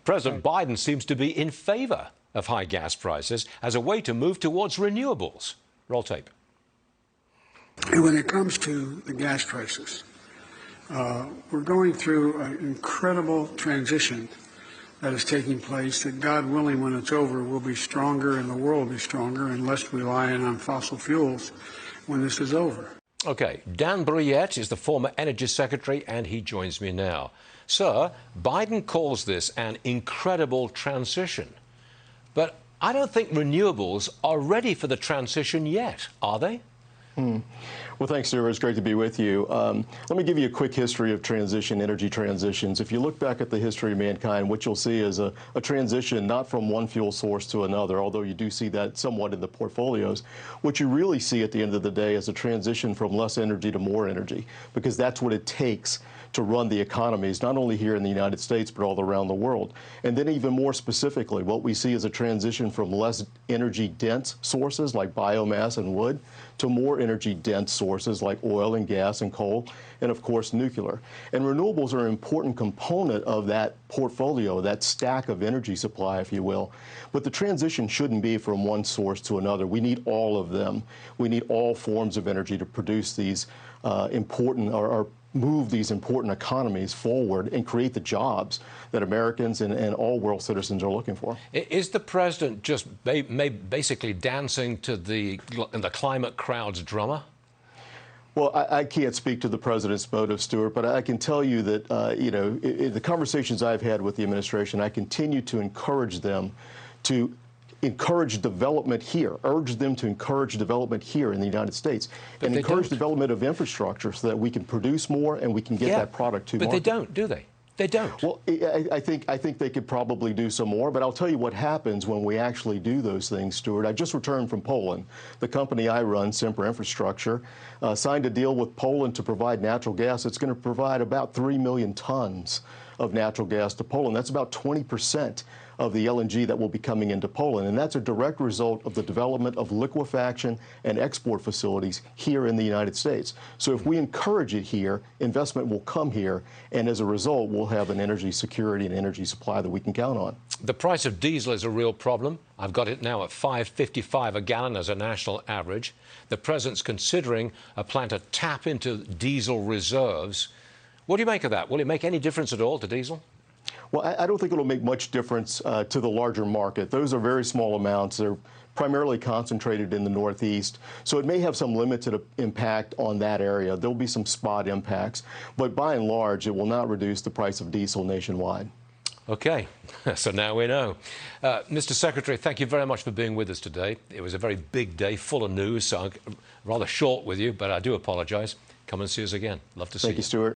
President Biden seems to be in favor of high gas prices as a way to move towards renewables. Roll tape. When it comes to the gas prices, we're going through an incredible transition that is taking place that, God willing, when it's over, we'll be stronger and the world will be stronger and less reliant on fossil fuels when this is over. OK, Dan Brouillette is the former Energy Secretary and he joins me now. Sir, Biden calls this an incredible transition. But I don't think renewables are ready for the transition yet, are they? Well, thanks, Stuart. It's great to be with you. Let me give you a quick history of energy transitions. If you look back at the history of mankind, what you'll see is a transition not from one fuel source to another, although you do see that somewhat in the portfolios. What you really see at the end of the day is a transition from less energy to more energy, because that's what it takes to run the economies, not only here in the United States, but all around the world. And then even more specifically, what we see is a transition from less energy-dense sources like biomass and wood to more energy-dense sources like oil and gas and coal, and of course nuclear. And renewables are an important component of that portfolio, that stack of energy supply, if you will. But the transition shouldn't be from one source to another. We need all of them. We need all forms of energy to produce these move these important economies forward and create the jobs that Americans and all world citizens are looking for. Is the president just basically dancing to the climate crowd's drummer? Well, I can't speak to the president's motive, Stuart, but I can tell you that, in the conversations I've had with the administration, I continue to encourage them to encourage development here, urge them to encourage development here in the United States, and encourage development of infrastructure so that we can produce more and we can get that product to market. But they don't, do they? They don't. Well, I think they could probably do some more, but I'll tell you what happens when we actually do those things, Stuart. I just returned from Poland. The company I run, Sempra Infrastructure, signed a deal with Poland to provide natural gas. It's going to provide about 3 million tons of natural gas to Poland. That's about 20% of the LNG that will be coming into Poland. And that's a direct result of the development of liquefaction and export facilities here in the United States. So if we encourage it here, investment will come here. And as a result, we'll have an energy security and energy supply that we can count on. The price of diesel is a real problem. I've got it now at $5.55 a gallon as a national average. The president's considering a plan to tap into diesel reserves. What do you make of that? Will it make any difference at all to diesel? Well, I don't think it'll make much difference to the larger market. Those are very small amounts. They're primarily concentrated in the Northeast, so it may have some limited impact on that area. There'll be some spot impacts, but by and large, it will not reduce the price of diesel nationwide. OK, so now we know. Mr. Secretary, thank you very much for being with us today. It was a very big day, full of news, so I'm rather short with you, but I do apologise. Come and see us again. Love to see you. Thank you, Stuart.